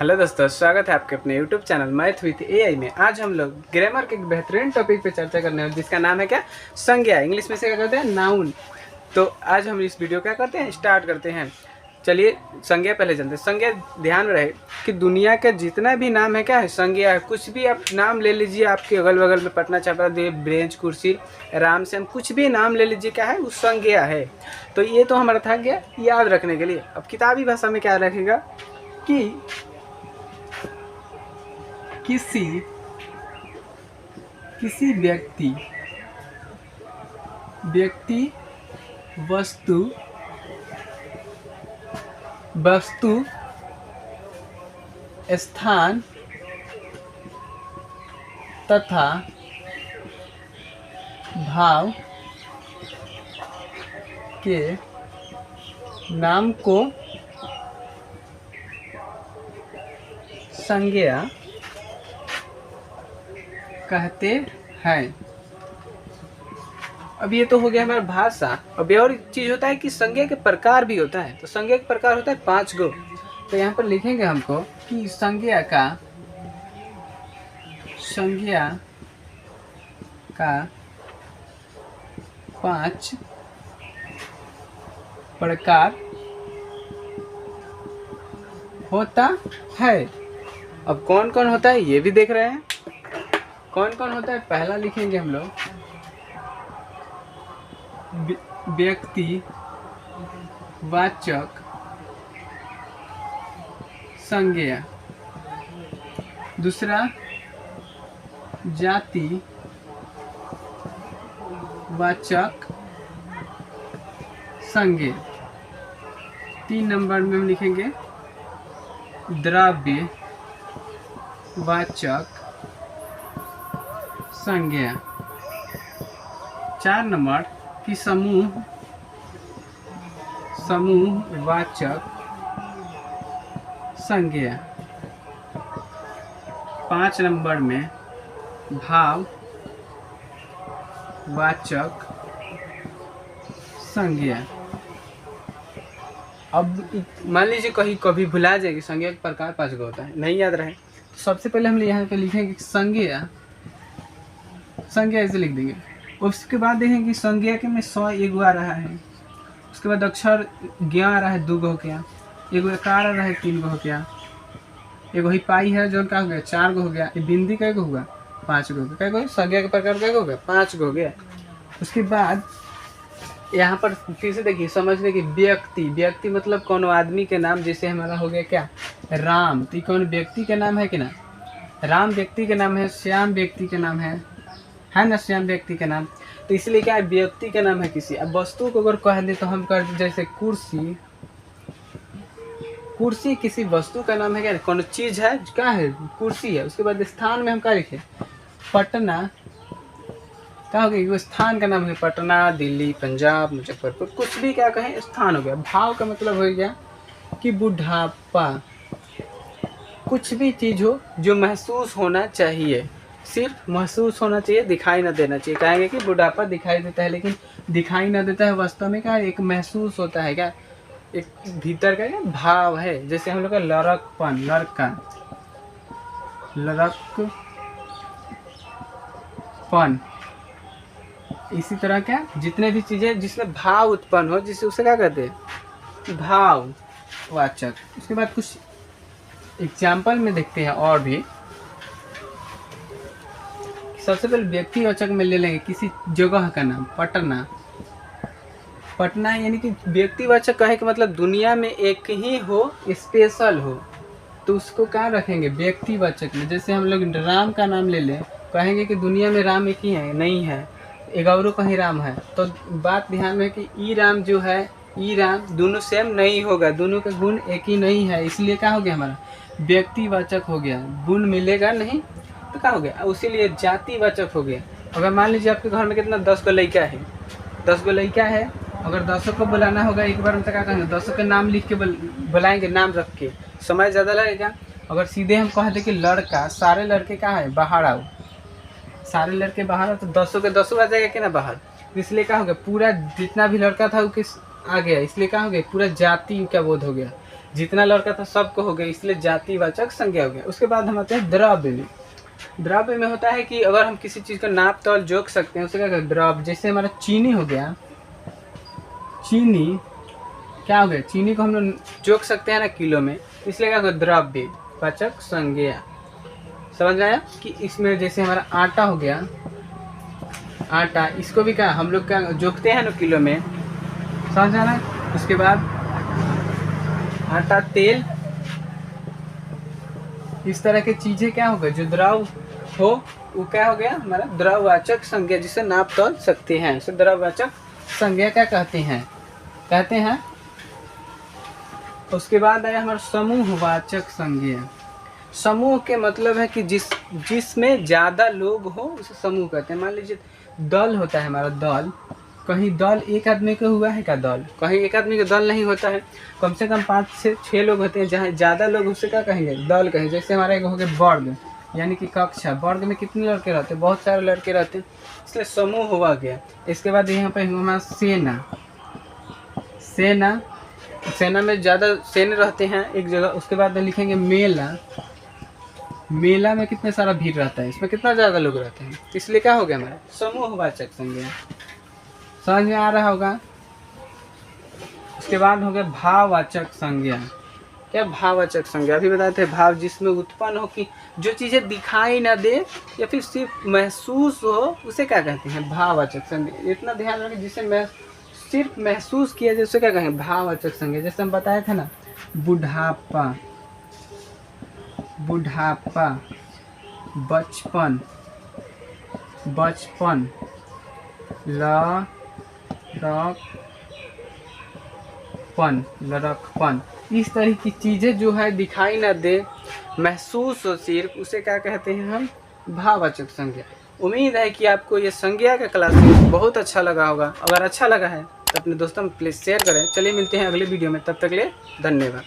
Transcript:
Hello दोस्तों, स्वागत है आपके अपने YouTube channel math with AI में। आज हम लोग ग्रामर के एक बेहतरीन टॉपिक पे चर्चा करने हैं जिसका नाम है क्या, संज्ञा। इंग्लिश में से क्या कहते हैं, नाउन। तो आज हम इस वीडियो क्या करते हैं, स्टार्ट करते हैं। चलिए संज्ञा पहले जानते हैं। संज्ञा, ध्यान रहे कि दुनिया का जितना भी नाम है क्या है, संज्ञा है। कुछ भी आप नाम ले लीजिए, आपके अगल बगल में पटना छापा दे, ब्रेंच, कुर्सी, राम श्याम, कुछ भी नाम ले लीजिए, क्या है, वो संज्ञा है। तो ये तो हमारा था क्या, याद रखने के लिए। अब किताबी भाषा में क्या रखेगा कि किसी व्यक्ति वस्तु स्थान तथा भाव के नाम को संज्ञा कहते हैं। अब ये तो हो गया हमारा भाषा। अब ये और चीज होता है कि संज्ञा के प्रकार भी होता है। तो संज्ञा के प्रकार होता है 5 गो। तो यहाँ पर लिखेंगे हमको कि संज्ञा का 5 प्रकार होता है। अब कौन कौन होता है ये भी देख रहे हैं। कौन कौन होता है, पहला लिखेंगे हम लोग व्यक्तिवाचक संज्ञा। दूसरा जातिवाचक संज्ञा। 3 नंबर में हम लिखेंगे द्रव्यवाचक संज्ञा। 4 नंबर की समूहवाचक संज्ञा। 5 नंबर में भाववाचक संज्ञा। अब मान लीजिए कहीं कभी भुला जाएगी, संज्ञा के प्रकार 5 गो होता है, नहीं याद रहे तो सबसे पहले हम यहाँ पे लिखेंगे संज्ञा ऐसे लिख देंगे। उसके बाद देखेंगे कि संज्ञा के में 100 एक आ रहा है। उसके बाद अक्षर ज्ञा आ रहा है 2 गो हो गया। एगो एकार आ रहा है 3 गो हो गया। एगो ही पाई है जो का हो गया 4 गो हो गया। बिंदी कै गो हुआ 5 गो। कै गो संज्ञा के प्रकार कै गो हो गया 5 गो हो गया। उसके बाद यहाँ पर फिर से देखिए, समझने की व्यक्ति मतलब कौन आदमी के नाम। जैसे हमारा हो गया क्या, राम। तो कौन व्यक्ति के नाम है कि ना, राम व्यक्ति के नाम है। श्याम व्यक्ति के नाम है ना, श्याम व्यक्ति के नाम। तो इसलिए क्या है, व्यक्ति का नाम है किसी। अब वस्तु को अगर कह दे तो हम कर दे, जैसे कुर्सी किसी वस्तु का नाम है क्या, कौन चीज है, क्या है, कुर्सी है। उसके बाद स्थान में हम क्या लिखे, पटना। क्या हो गया, स्थान का नाम है पटना, दिल्ली, पंजाब, मुजफ्फरपुर, कुछ भी क्या कहें, स्थान हो गया। भाव का मतलब हो गया कि बुढ़ापा। कुछ भी चीज हो जो महसूस होना चाहिए, सिर्फ महसूस होना चाहिए, दिखाई ना देना चाहिए। कहेंगे कि बुढ़ापा दिखाई देता है, लेकिन दिखाई ना देता है, वास्तव में क्या एक महसूस होता है, क्या एक भीतर का भाव है। जैसे हम लोग का लड़कपन। इसी तरह क्या जितने भी चीजें जिसमें भाव उत्पन्न हो, जिसे उसे क्या कहते हैं, भाववाचक। उसके बाद कुछ एग्जाम्पल में देखते हैं और भी। सबसे पहले व्यक्तिवाचक में ले लेंगे किसी जगह का नाम, पटना यानी कि व्यक्तिवाचक कहे कि मतलब दुनिया में एक ही हो, स्पेशल हो, तो उसको क्या रखेंगे व्यक्तिवाचक में। जैसे हम लोग राम का नाम ले लें, कहेंगे कि दुनिया में राम एक ही है, नहीं है, एक और कहीं राम है। तो बात ध्यान में कि ई राम जो है, ई राम दोनों सेम नहीं होगा, दोनों का गुण एक ही नहीं है। इसलिए क्या हो गया, हमारा व्यक्तिवाचक हो गया, गुण मिलेगा नहीं तो क्या हो गया, उसीलिए जातिवाचक हो गया। अगर मान लीजिए आपके घर में कितना 10 गो लड़का है, 10 गो लड़का है, अगर 10 को बुलाना होगा एक बार में तो क्या कहेंगे, 10 के नाम लिख के बुलाएंगे, नाम रख के, समय ज़्यादा लगेगा। अगर सीधे हम कह दें कि लड़का, सारे लड़के कहाँ है, बाहर आओ, सारे लड़के बाहर आओ, तो 10 के 10 आ जाएगा कि ना बाहर। इसलिए क्या हो गया, पूरा जितना भी लड़का था वो किस आ गया, इसलिए क्या हो गया, पूरा जाति का बोध हो गया। जितना लड़का था सबको हो गया, इसलिए जातिवाचक संज्ञा हो गया। उसके बाद हम आते हैं द्रव्य में। द्रव्य में होता है कि अगर हम किसी चीज़ का नाप तौल जोक सकते हैं उसे क्या कहते हैं द्रव्य। जैसे हमारा चीनी हो गया, चीनी क्या हो गया, चीनी को हम लोग जोक सकते हैं ना किलो में, इसलिए क्या होगा द्रव्य वाचक संज्ञा। समझ में आया कि इसमें जैसे हमारा आटा हो गया, आटा इसको भी क्या हम लोग क्या जोकते हैं ना किलो में, समझ आना। उसके बाद आटा, तेल, इस तरह की चीज़ें क्या हो गए जो द्रव हो वो क्या हो गया हमारा द्रववाचक संज्ञा, जिसे नाप तोल सकते हैं उसे द्रववाचक संज्ञा क्या कहते हैं। उसके बाद आया हमारा समूहवाचक संज्ञा। समूह के मतलब है कि जिसमें ज़्यादा लोग हो उसे समूह कहते हैं। मान लीजिए दल होता है हमारा दल, कहीं दल एक आदमी का हुआ है क्या दल, कहीं एक आदमी का दल नहीं होता है, कम से कम 5 से 6 लोग होते हैं। जहाँ ज़्यादा लोग उसे क्या कहेंगे दल कहेंगे। जैसे हमारे हो गए वर्ग यानी कि कक्षा, वर्ग में कितने लड़के रहते हैं, बहुत सारे लड़के रहते हैं, इसलिए समूह हुआ गया। इसके बाद यहाँ पे हमारा सेना, सेना में ज़्यादा सैन्य रहते हैं एक जगह। उसके बाद लिखेंगे मेला, मेला में कितने सारा भीड़ रहता है, इसमें कितना ज़्यादा लोग रहते हैं, इसलिए क्या हो गया हमारा समूहवाचक संज्ञा। समझ में आ रहा होगा। उसके बाद हो गया भाववाचक संज्ञा। क्या भाववाचक संज्ञा, अभी बताए थे भाव जिसमें उत्पन्न हो कि जो चीज़ें दिखाई ना दे या फिर सिर्फ महसूस हो उसे क्या कहते हैं भाववाचक संज्ञा। इतना ध्यान रखें जिसे सिर्फ महसूस किया जाए उसे क्या कहेंगे भाववाचक संज्ञा। जैसे हम बताए थे ना बुढ़ापा, बचपन, लड़कपन, इस तरह की चीज़ें जो है दिखाई ना दे महसूस हो सिर्फ उसे क्या कहते हैं हम भाववाचक संज्ञा। उम्मीद है कि आपको ये संज्ञा का क्लास बहुत अच्छा लगा होगा। अगर अच्छा लगा है तो अपने दोस्तों में प्लीज़ शेयर करें। चलिए मिलते हैं अगले वीडियो में, तब तक के लिए धन्यवाद।